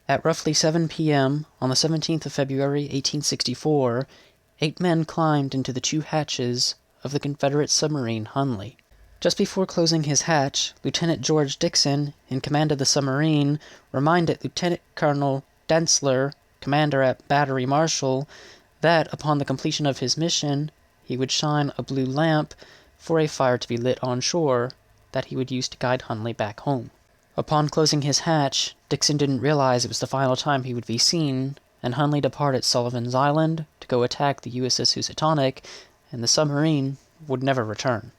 At roughly 7 p.m. on the 17th of February, 1864, 8 men climbed into the 2 hatches of the Confederate submarine Hunley. Just before closing his hatch, Lieutenant George Dixon, in command of the submarine, reminded Lieutenant Colonel Densler, commander at Battery Marshall, that upon the completion of his mission, he would shine a blue lamp for a fire to be lit on shore that he would use to guide Hunley back home. Upon closing his hatch, Dixon didn't realize it was the final time he would be seen, and Hunley departed Sullivan's Island to go attack the USS Housatonic, and the submarine would never return.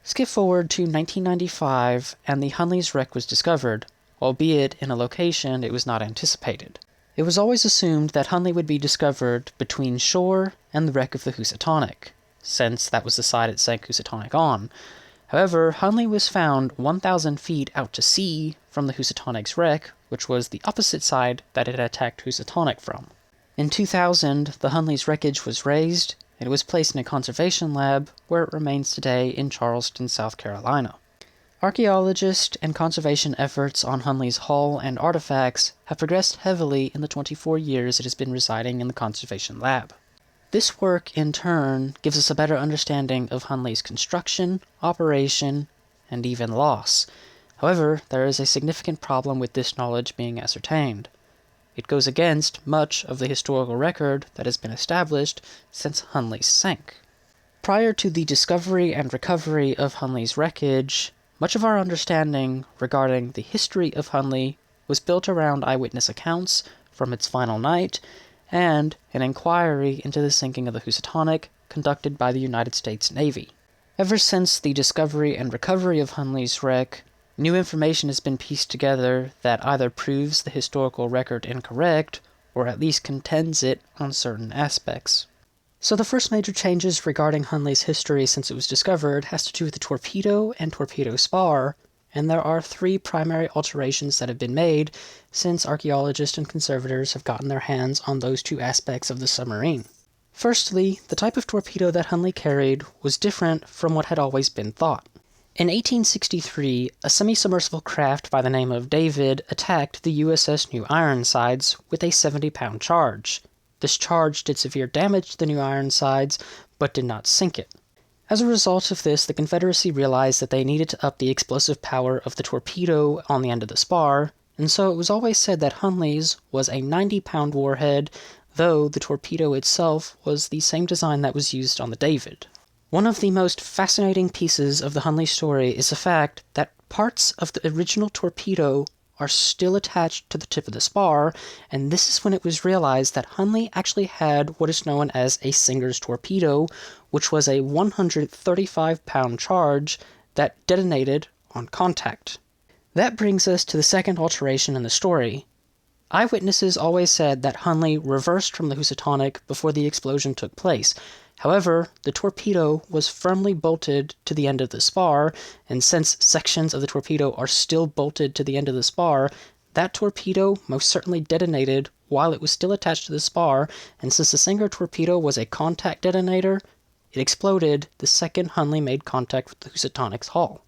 Skip forward to 1995, and the Hunley's wreck was discovered, albeit in a location it was not anticipated. It was always assumed that Hunley would be discovered between shore and the wreck of the Housatonic, since that was the side it sank Housatonic on. However, Hunley was found 1,000 feet out to sea from the Housatonic's wreck, which was the opposite side that it had attacked Housatonic from. In 2000, the Hunley's wreckage was raised, and it was placed in a conservation lab where it remains today in Charleston, South Carolina. Archaeologist and conservation efforts on Hunley's hull and artifacts have progressed heavily in the 24 years it has been residing in the conservation lab. This work, in turn, gives us a better understanding of Hunley's construction, operation, and even loss. However, there is a significant problem with this knowledge being ascertained. It goes against much of the historical record that has been established since Hunley sank. Prior to the discovery and recovery of Hunley's wreckage, much of our understanding regarding the history of Hunley was built around eyewitness accounts from its final night and an inquiry into the sinking of the Housatonic conducted by the United States Navy. Ever since the discovery and recovery of Hunley's wreck, new information has been pieced together that either proves the historical record incorrect or at least contends it on certain aspects. So the first major changes regarding Hunley's history since it was discovered has to do with the torpedo and torpedo spar, and there are 3 primary alterations that have been made since archaeologists and conservators have gotten their hands on those 2 aspects of the submarine. Firstly, the type of torpedo that Hunley carried was different from what had always been thought. In 1863, a semi-submersible craft by the name of David attacked the USS New Ironsides with a 70-pound charge. This charge did severe damage to the New Ironsides, but did not sink it. As a result of this, the Confederacy realized that they needed to up the explosive power of the torpedo on the end of the spar, and so it was always said that Hunley's was a 90-pound warhead, though the torpedo itself was the same design that was used on the David. One of the most fascinating pieces of the Hunley story is the fact that parts of the original torpedo are still attached to the tip of the spar, and this is when it was realized that Hunley actually had what is known as a Singer's torpedo, which was a 135-pound charge that detonated on contact. That brings us to the second alteration in the story. Eyewitnesses always said that Hunley reversed from the Housatonic before the explosion took place. However, the torpedo was firmly bolted to the end of the spar, and since sections of the torpedo are still bolted to the end of the spar, that torpedo most certainly detonated while it was still attached to the spar, and since the Singer torpedo was a contact detonator, it exploded the second Hunley made contact with the Housatonic's hull.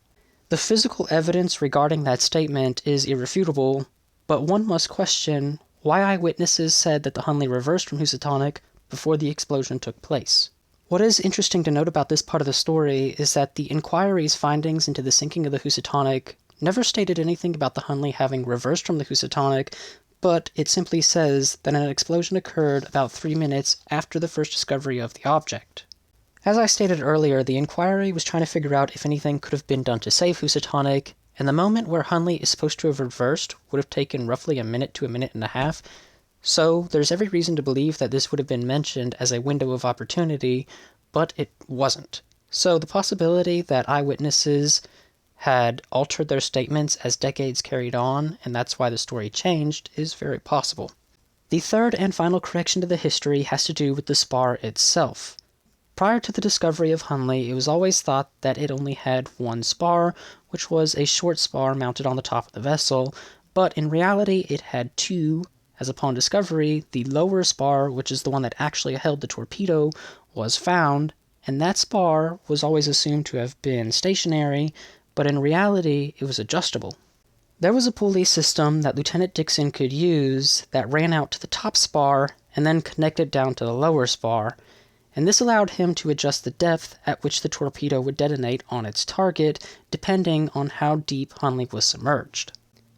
The physical evidence regarding that statement is irrefutable, but one must question why eyewitnesses said that the Hunley reversed from Housatonic before the explosion took place. What is interesting to note about this part of the story is that the inquiry's findings into the sinking of the Housatonic never stated anything about the Hunley having reversed from the Housatonic, but it simply says that an explosion occurred about 3 minutes after the first discovery of the object. As I stated earlier, the inquiry was trying to figure out if anything could have been done to save Housatonic, and the moment where Hunley is supposed to have reversed would have taken roughly a minute to a minute and a half, so there's every reason to believe that this would have been mentioned as a window of opportunity, but it wasn't. So the possibility that eyewitnesses had altered their statements as decades carried on, and that's why the story changed, is very possible. The third and final correction to the history has to do with the spar itself. Prior to the discovery of Hunley, it was always thought that it only had 1 spar, which was a short spar mounted on the top of the vessel, but in reality it had 2, as upon discovery, the lower spar, which is the one that actually held the torpedo, was found, and that spar was always assumed to have been stationary, but in reality it was adjustable. There was a pulley system that Lieutenant Dixon could use that ran out to the top spar and then connected down to the lower spar, and this allowed him to adjust the depth at which the torpedo would detonate on its target, depending on how deep Hunley was submerged.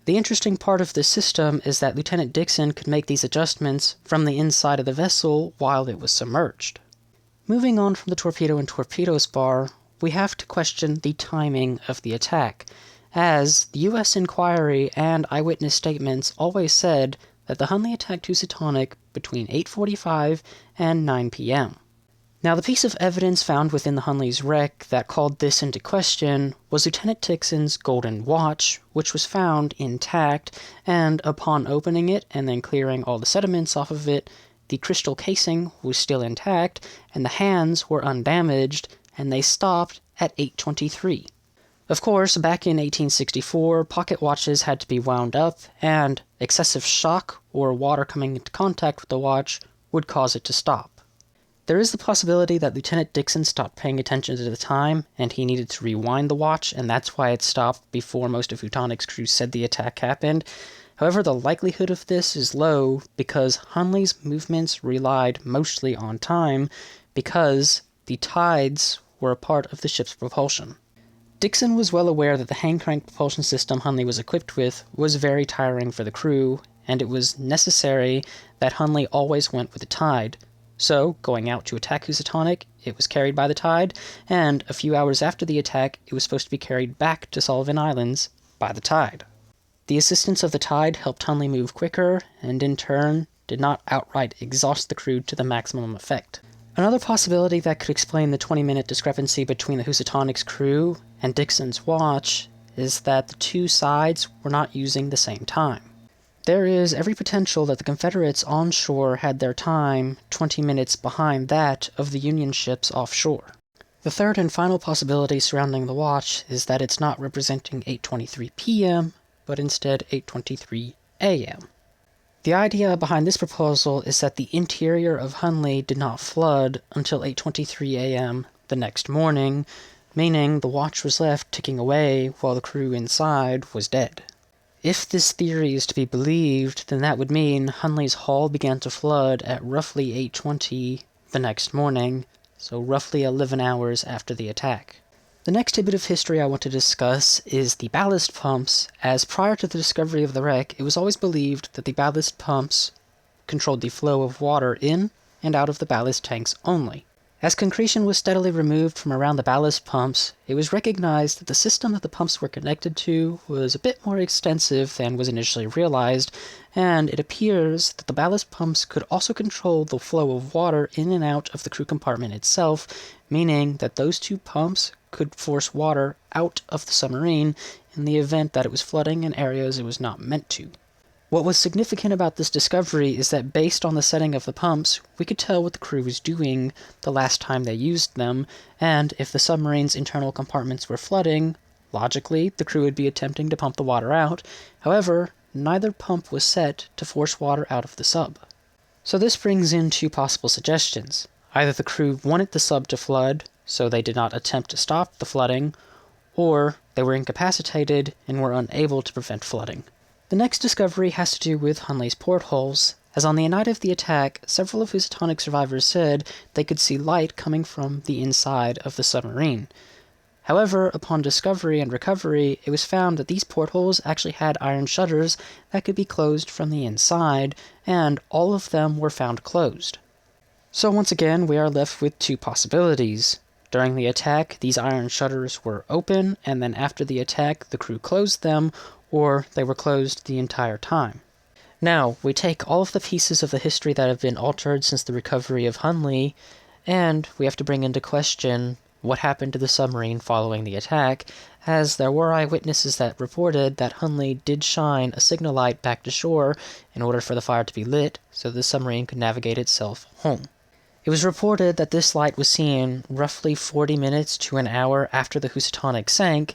The interesting part of this system is that Lieutenant Dixon could make these adjustments from the inside of the vessel while it was submerged. Moving on from the torpedo and torpedo spar, we have to question the timing of the attack, as the U.S. inquiry and eyewitness statements always said that the Hunley attacked Housatonic between 8:45 and 9 p.m. Now, the piece of evidence found within the Hunley's wreck that called this into question was Lieutenant Dixon's golden watch, which was found intact, and upon opening it and then clearing all the sediments off of it, the crystal casing was still intact, and the hands were undamaged, and they stopped at 8:23. Of course, back in 1864, pocket watches had to be wound up, and excessive shock or water coming into contact with the watch would cause it to stop. There is the possibility that Lieutenant Dixon stopped paying attention to the time, and he needed to rewind the watch, and that's why it stopped before most of Houstonic's crew said the attack happened. However, the likelihood of this is low because Hunley's movements relied mostly on time because the tides were a part of the ship's propulsion. Dixon was well aware that the hand-crank propulsion system Hunley was equipped with was very tiring for the crew, and it was necessary that Hunley always went with the tide. So, going out to attack Housatonic, it was carried by the tide, and a few hours after the attack, it was supposed to be carried back to Sullivan Islands by the tide. The assistance of the tide helped Hunley move quicker, and in turn, did not outright exhaust the crew to the maximum effect. Another possibility that could explain the 20-minute discrepancy between the Housatonix crew and Dixon's watch is that the two sides were not using the same time. There is every potential that the Confederates onshore had their time 20 minutes behind that of the Union ships offshore. The third and final possibility surrounding the watch is that it's not representing 8:23 p.m., but instead 8:23 a.m. The idea behind this proposal is that the interior of Hunley did not flood until 8:23 a.m. the next morning, meaning the watch was left ticking away while the crew inside was dead. If this theory is to be believed, then that would mean Hunley's hull began to flood at roughly 8:20 the next morning, so roughly 11 hours after the attack. The next tidbit of history I want to discuss is the ballast pumps, as prior to the discovery of the wreck, it was always believed that the ballast pumps controlled the flow of water in and out of the ballast tanks only. As concretion was steadily removed from around the ballast pumps, it was recognized that the system that the pumps were connected to was a bit more extensive than was initially realized, and it appears that the ballast pumps could also control the flow of water in and out of the crew compartment itself, meaning that those two pumps could force water out of the submarine in the event that it was flooding in areas it was not meant to. What was significant about this discovery is that based on the setting of the pumps, we could tell what the crew was doing the last time they used them, and if the submarine's internal compartments were flooding, logically, the crew would be attempting to pump the water out. However, neither pump was set to force water out of the sub. So this brings in two possible suggestions. Either the crew wanted the sub to flood, so they did not attempt to stop the flooding, or they were incapacitated and were unable to prevent flooding. The next discovery has to do with Hunley's portholes, as on the night of the attack, several of Housatonic survivors said they could see light coming from the inside of the submarine. However, upon discovery and recovery, it was found that these portholes actually had iron shutters that could be closed from the inside, and all of them were found closed. So once again, we are left with two possibilities. During the attack, these iron shutters were open, and then after the attack, the crew closed them, or they were closed the entire time. Now, we take all of the pieces of the history that have been altered since the recovery of Hunley, and we have to bring into question what happened to the submarine following the attack, as there were eyewitnesses that reported that Hunley did shine a signal light back to shore in order for the fire to be lit so the submarine could navigate itself home. It was reported that this light was seen roughly 40 minutes to an hour after the Housatonic sank,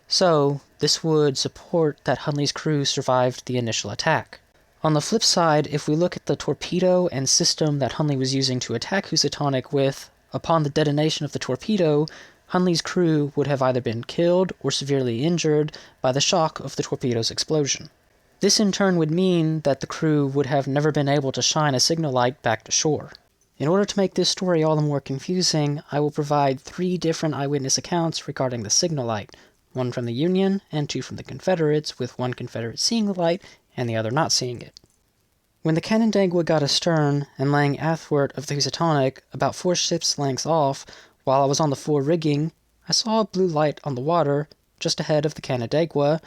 so this would support that Hunley's crew survived the initial attack. On the flip side, if we look at the torpedo and system that Hunley was using to attack Housatonic with, upon the detonation of the torpedo, Hunley's crew would have either been killed or severely injured by the shock of the torpedo's explosion. This in turn would mean that the crew would have never been able to shine a signal light back to shore. In order to make this story all the more confusing, I will provide 3 different eyewitness accounts regarding the signal light, 1 from the Union and 2 from the Confederates, with 1 Confederate seeing the light and the other not seeing it. When the Canandaigua got astern and laying athwart of the Housatonic, about 4 ships' lengths off, while I was on the fore rigging, I saw a blue light on the water just ahead of the Canandaigua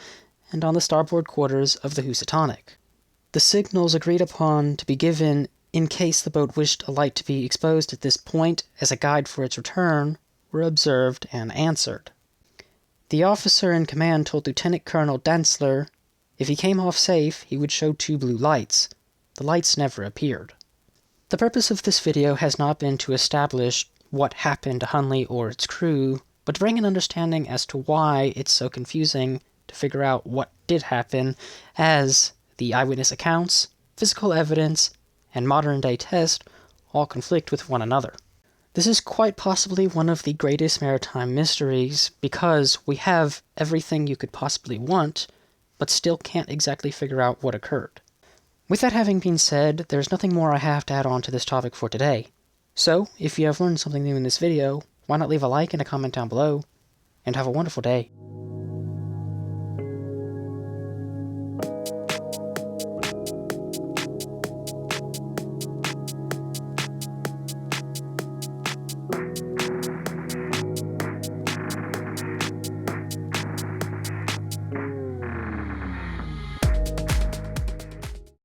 and on the starboard quarters of the Housatonic. The signals agreed upon to be given in case the boat wished a light to be exposed at this point as a guide for its return were observed and answered. The officer in command told Lieutenant Colonel Densler if he came off safe, he would show 2 blue lights. The lights never appeared. The purpose of this video has not been to establish what happened to Hunley or its crew, but to bring an understanding as to why it's so confusing to figure out what did happen, as the eyewitness accounts, physical evidence, and modern-day tests all conflict with one another. This is quite possibly one of the greatest maritime mysteries, because we have everything you could possibly want, but still can't exactly figure out what occurred. With that having been said, there's nothing more I have to add on to this topic for today. So, if you have learned something new in this video, why not leave a like and a comment down below, and have a wonderful day.